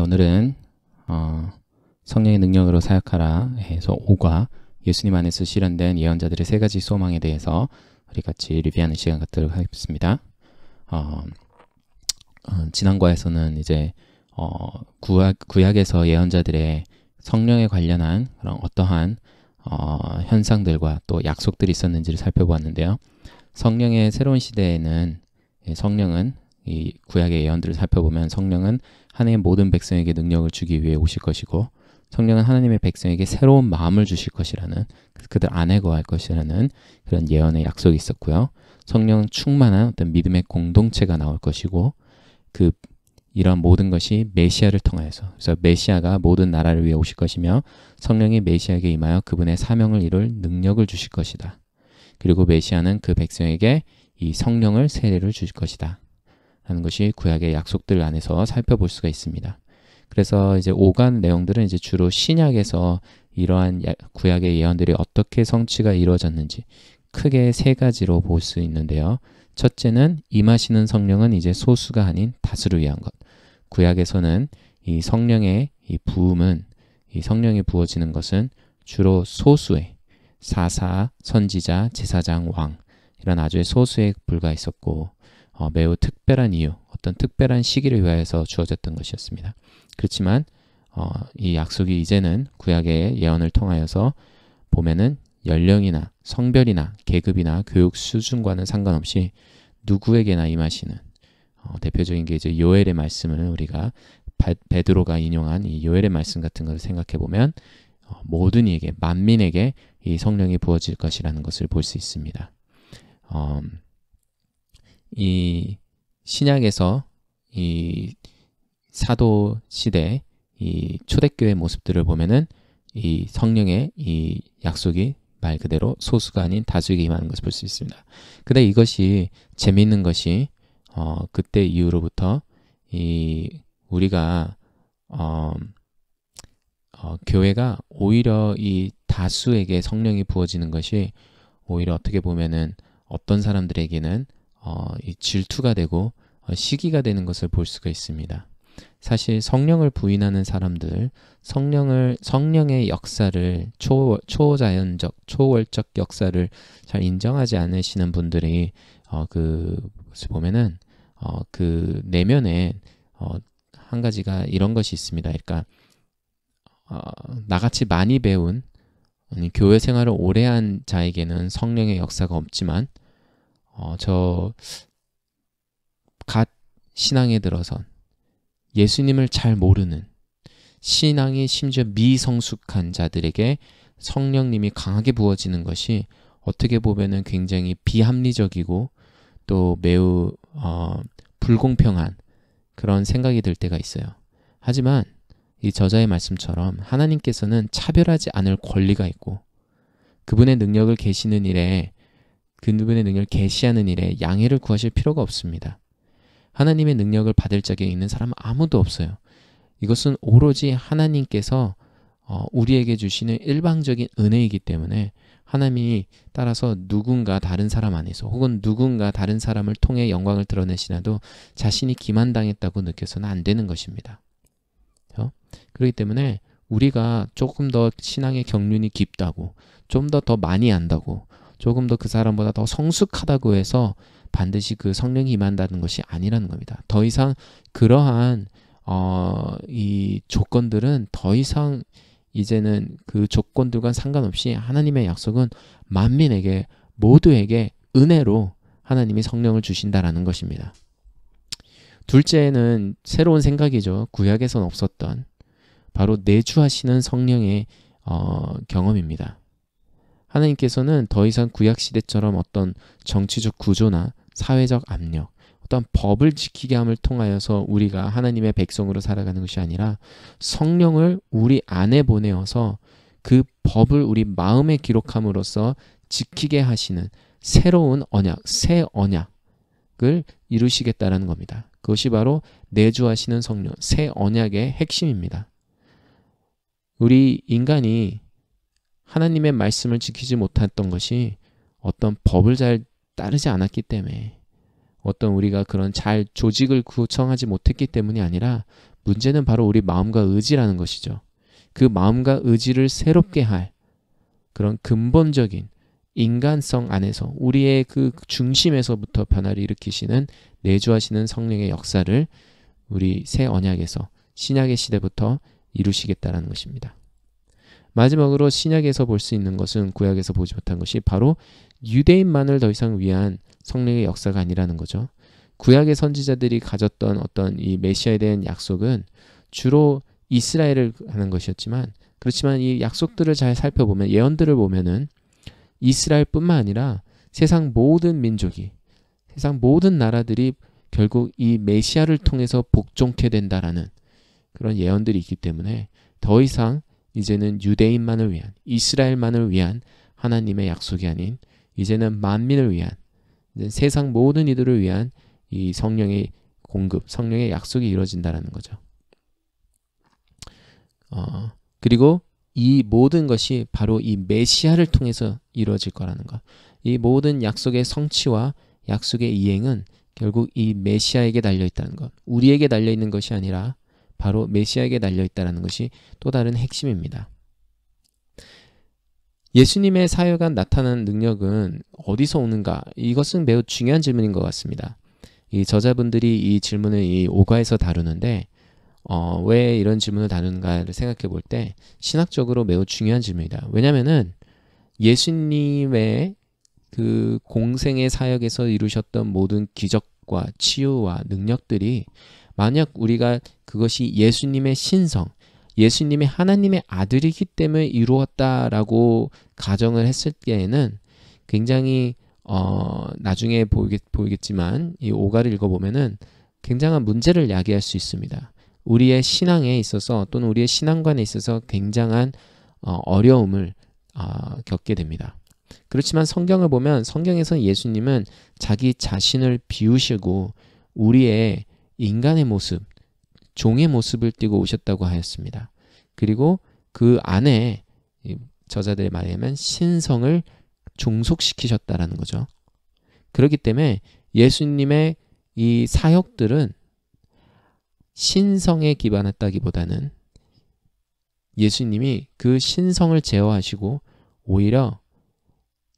오늘은 성령의 능력으로 사역하라 해서 5과 예수님 안에서 실현된 예언자들의 3가지 소망에 대해서 우리 같이 리뷰하는 시간 갖도록 하겠습니다. 지난과에서는 이제 구약에서 예언자들의 성령에 관련한 그런 어떠한 현상들과 또 약속들이 있었는지를 살펴보았는데요. 성령의 새로운 시대에는 성령은 이 구약의 예언들을 살펴보면 성령은 하나님의 모든 백성에게 능력을 주기 위해 오실 것이고, 성령은 하나님의 백성에게 새로운 마음을 주실 것이라는, 그들 안에 거할 것이라는 그런 예언의 약속이 있었고요. 성령은 충만한 어떤 믿음의 공동체가 나올 것이고, 이런 모든 것이 메시아를 통하여서, 그래서 메시아가 모든 나라를 위해 오실 것이며 성령이 메시아에게 임하여 그분의 사명을 이룰 능력을 주실 것이다. 그리고 메시아는 그 백성에게 이 성령을 세례를 주실 것이다 하는 것이 구약의 약속들 안에서 살펴볼 수가 있습니다. 그래서 이제 5간 내용들은 이제 주로 신약에서 이러한 구약의 예언들이 어떻게 성취가 이루어졌는지 크게 3가지로 볼 수 있는데요. 첫째는 임하시는 성령은 이제 소수가 아닌 다수를 위한 것. 구약에서는 이 성령의 이 부음은, 이 성령이 부어지는 것은 주로 소수의 사사, 선지자, 제사장, 왕, 이런 아주 소수에 불과했었고, 매우 특별한 이유, 어떤 특별한 시기를 위하여서 주어졌던 것이었습니다. 그렇지만 이 약속이 이제는 구약의 예언을 통하여서 보면은 연령이나 성별이나 계급이나 교육 수준과는 상관없이 누구에게나 임하시는, 대표적인 게 이제 요엘의 말씀을 우리가 베드로가 인용한 이 요엘의 말씀 같은 것을 생각해 보면 모든 이에게, 만민에게 이 성령이 부어질 것이라는 것을 볼 수 있습니다. 이 신약에서 이 사도 시대 이 초대교회 모습들을 보면은 이 성령의 이 약속이 말 그대로 소수가 아닌 다수에게 임하는 것을 볼 수 있습니다. 근데 이것이 재미있는 것이 그때 이후로부터 우리가 교회가 오히려 이 다수에게 성령이 부어지는 것이 오히려 어떻게 보면은 어떤 사람들에게는 이 질투가 되고 시기가 되는 것을 볼 수가 있습니다. 사실 성령을 부인하는 사람들, 성령의 역사를 초자연적, 초월적 역사를 잘 인정하지 않으시는 분들이 보면은 그 내면에 한 가지가 이런 것이 있습니다. 그러니까 나같이 많이 배운 교회 생활을 오래 한 자에게는 성령의 역사가 없지만 갓 신앙에 들어선 예수님을 잘 모르는, 신앙이 심지어 미성숙한 자들에게 성령님이 강하게 부어지는 것이 어떻게 보면은 굉장히 비합리적이고 또 매우 불공평한 그런 생각이 들 때가 있어요. 하지만 이 저자의 말씀처럼 하나님께서는 차별하지 않을 권리가 있고, 그분의 능력을 계시는 일에, 그분의 능력을 계시하는 일에 양해를 구하실 필요가 없습니다. 하나님의 능력을 받을 자격이 있는 사람은 아무도 없어요. 이것은 오로지 하나님께서 우리에게 주시는 일방적인 은혜이기 때문에 하나님이 따라서 누군가 다른 사람 안에서 혹은 누군가 다른 사람을 통해 영광을 드러내시나도 자신이 기만당했다고 느껴서는 안 되는 것입니다. 그렇기 때문에 우리가 조금 더 신앙의 경륜이 깊다고, 좀 더 많이 안다고, 조금 더 그 사람보다 더 성숙하다고 해서 반드시 그 성령이 임한다는 것이 아니라는 겁니다. 더 이상 그러한 이 조건들은 더 이상 이제는 그 조건들과 상관없이 하나님의 약속은 만민에게, 모두에게 은혜로 하나님이 성령을 주신다라는 것입니다. 둘째는 새로운 생각이죠. 구약에선 없었던 바로 내주하시는 성령의 경험입니다. 하나님께서는 더 이상 구약시대처럼 어떤 정치적 구조나 사회적 압력, 어떤 법을 지키게 함을 통하여서 우리가 하나님의 백성으로 살아가는 것이 아니라 성령을 우리 안에 보내어서 그 법을 우리 마음에 기록함으로써 지키게 하시는 새로운 언약, 새 언약을 이루시겠다라는 겁니다. 그것이 바로 내주하시는 성령, 새 언약의 핵심입니다. 우리 인간이 하나님의 말씀을 지키지 못했던 것이 어떤 법을 잘 따르지 않았기 때문에, 어떤 우리가 그런 잘 조직을 구성하지 못했기 때문이 아니라 문제는 바로 우리 마음과 의지라는 것이죠. 그 마음과 의지를 새롭게 할 그런 근본적인 인간성 안에서 우리의 그 중심에서부터 변화를 일으키시는 내주하시는 성령의 역사를 우리 새 언약에서 신약의 시대부터 이루시겠다라는 것입니다. 마지막으로 신약에서 볼 수 있는 것은 구약에서 보지 못한 것이 바로 유대인만을 더 이상 위한 성령의 역사가 아니라는 거죠. 구약의 선지자들이 가졌던 어떤 이 메시아에 대한 약속은 주로 이스라엘을 하는 것이었지만, 그렇지만 이 약속들을 잘 살펴보면, 예언들을 보면은 이스라엘뿐만 아니라 세상 모든 민족이, 세상 모든 나라들이 결국 이 메시아를 통해서 복종케 된다라는 그런 예언들이 있기 때문에 더 이상 이제는 유대인만을 위한, 이스라엘만을 위한 하나님의 약속이 아닌 이제는 만민을 위한, 세상 모든 이들을 위한 이 성령의 공급, 성령의 약속이 이루어진다는 거죠. 그리고 이 모든 것이 바로 이 메시아를 통해서 이루어질 거라는 것. 이 모든 약속의 성취와 약속의 이행은 결국 이 메시아에게 달려있다는 것. 우리에게 달려있는 것이 아니라 바로 메시아에게 달려있다는 것이 또 다른 핵심입니다. 예수님의 사역에 나타나는 능력은 어디서 오는가? 이것은 매우 중요한 질문인 것 같습니다. 이 저자분들이 이 질문을 이 5과에서 다루는데 왜 이런 질문을 다루는가를 생각해 볼 때 신학적으로 매우 중요한 질문이다. 왜냐하면은 예수님의 그 공생의 사역에서 이루셨던 모든 기적과 치유와 능력들이 만약 우리가 그것이 예수님의 신성, 예수님의 하나님의 아들이기 때문에 이루었다라고 가정을 했을 때에는 굉장히 나중에 보이겠지만 이 5가를 읽어보면은 굉장한 문제를 야기할 수 있습니다. 우리의 신앙에 있어서 또는 우리의 신앙관에 있어서 굉장한 어려움을 겪게 됩니다. 그렇지만 성경을 보면 성경에서는 예수님은 자기 자신을 비우시고 우리의 인간의 모습, 종의 모습을 띠고 오셨다고 하였습니다. 그리고 그 안에 저자들의 말에 의하면 신성을 종속시키셨다라는 거죠. 그렇기 때문에 예수님의 이 사역들은 신성에 기반했다기보다는 예수님이 그 신성을 제어하시고 오히려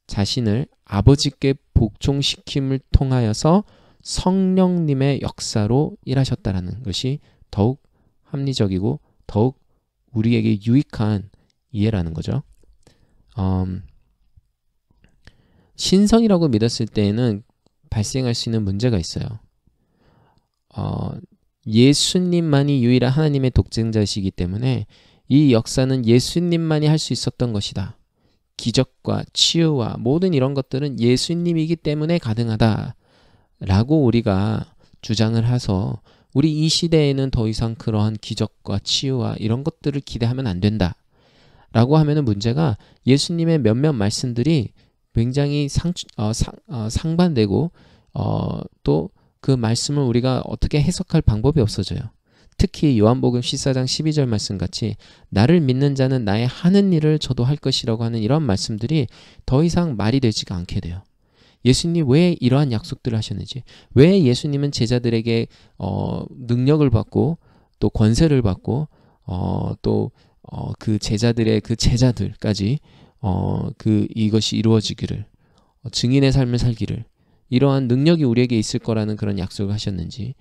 자신을 아버지께 복종시킴을 통하여서 성령님의 역사로 일하셨다라는 것이 더욱 합리적이고 더욱 우리에게 유익한 이해라는 거죠. 신성이라고 믿었을 때에는 발생할 수 있는 문제가 있어요. 예수님만이 유일한 하나님의 독생자이시기 때문에 이 역사는 예수님만이 할 수 있었던 것이다. 기적과 치유와 모든 이런 것들은 예수님이기 때문에 가능하다 라고 우리가 주장을 해서 우리 이 시대에는 더 이상 그러한 기적과 치유와 이런 것들을 기대하면 안 된다 라고 하면은 문제가 예수님의 몇몇 말씀들이 굉장히 상반되고 또 그 말씀을 우리가 어떻게 해석할 방법이 없어져요. 특히 요한복음 14장 12절 말씀 같이 나를 믿는 자는 나의 하는 일을 저도 할 것이라고 하는 이런 말씀들이 더 이상 말이 되지가 않게 돼요. 예수님 왜 이러한 약속들을 하셨는지, 왜 예수님은 제자들에게 능력을 받고 또 권세를 받고 또 그 제자들의 그 제자들까지 이것이 이루어지기를, 증인의 삶을 살기를, 이러한 능력이 우리에게 있을 거라는 그런 약속을 하셨는지,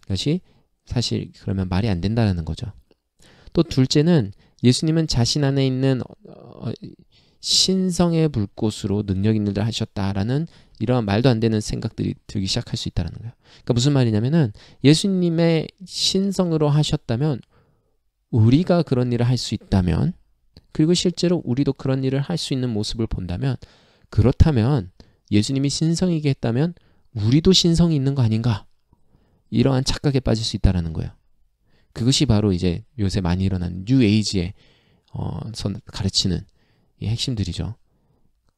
그것이 사실 그러면 말이 안 된다는 거죠. 또 둘째는 예수님은 자신 안에 있는 신성의 불꽃으로 능력 있는 일을 하셨다라는 이러한 말도 안 되는 생각들이 들기 시작할 수 있다는 거예요. 그러니까 무슨 말이냐면은 예수님의 신성으로 하셨다면 우리가 그런 일을 할 수 있다면, 그리고 실제로 우리도 그런 일을 할 수 있는 모습을 본다면, 그렇다면 예수님이 신성이게 했다면 우리도 신성이 있는 거 아닌가? 이러한 착각에 빠질 수 있다는 거예요. 그것이 바로 이제 요새 많이 일어나는 뉴에이지의 가르치는 이 핵심들이죠.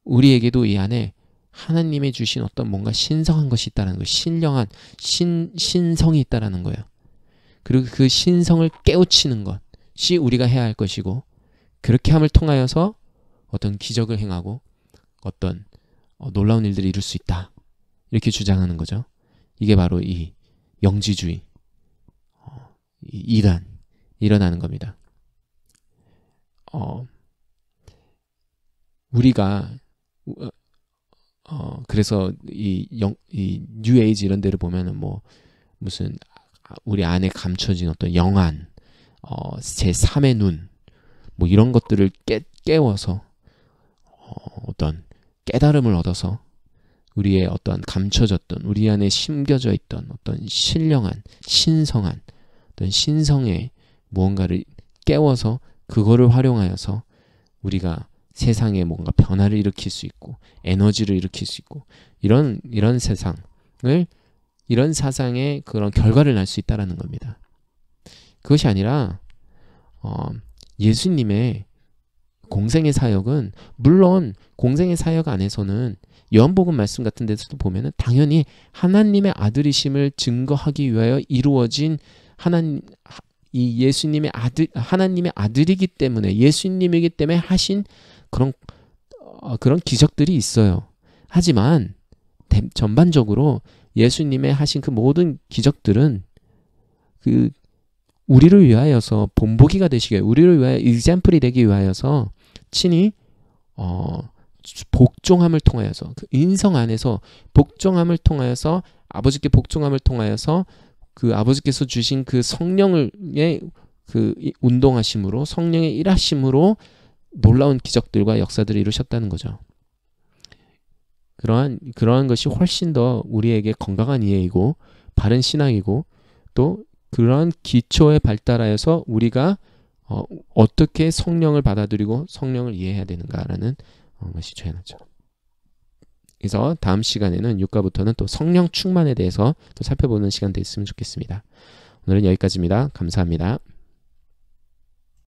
우리에게도 이 안에 하나님이 주신 어떤 뭔가 신성한 것이 있다는 거예요. 신령한 신성이 있다는 거예요. 그리고 그 신성을 깨우치는 것이 우리가 해야 할 것이고, 그렇게 함을 통하여서 어떤 기적을 행하고 어떤 놀라운 일들을 이룰 수 있다, 이렇게 주장하는 거죠. 이게 바로 이 영지주의, 일어나는 겁니다. 우리가 그래서 이 뉴에이지 이런 데를 보면은 뭐 무슨 우리 안에 감춰진 어떤 영안, 제3의 눈, 뭐 이런 것들을 깨워서 어떤 깨달음을 얻어서 우리의 어떤 감춰졌던 우리 안에 심겨져 있던 어떤 신령한 신성한 어떤 신성의 무언가를 깨워서 그거를 활용하여서 우리가 세상에 뭔가 변화를 일으킬 수 있고 에너지를 일으킬 수 있고 이런 세상을 이런 사상의 그런 결과를 날 수 있다라는 겁니다. 그것이 아니라 예수님의 공생의 사역은 물론 공생의 사역 안에서는 요한복음 말씀 같은 데서도 보면은 당연히 하나님의 아들이심을 증거하기 위하여 이루어진 이 예수님의 하나님의 아들이기 때문에 예수님이기 때문에 하신 그런 기적들이 있어요. 하지만 전반적으로 예수님의 하신 그 모든 기적들은 그 우리를 위하여서 본보기가 되시기 위해 우리를 위하여 example이 되기 위하여서 친히 복종함을 통하여서 그 인성 안에서 복종함을 통하여서 아버지께 복종함을 통하여서 그 아버지께서 주신 그 성령의 그 운동하심으로 성령의 일하심으로 놀라운 기적들과 역사들을 이루셨다는 거죠. 그러한 것이 훨씬 더 우리에게 건강한 이해이고 바른 신앙이고 또 그러한 기초에 발달하여서 우리가 어떻게 성령을 받아들이고 성령을 이해해야 되는가라는 것이 중요하죠. 그래서 다음 시간에는 6과부터는 또 성령 충만에 대해서 또 살펴보는 시간 됐으면 좋겠습니다. 오늘은 여기까지입니다. 감사합니다.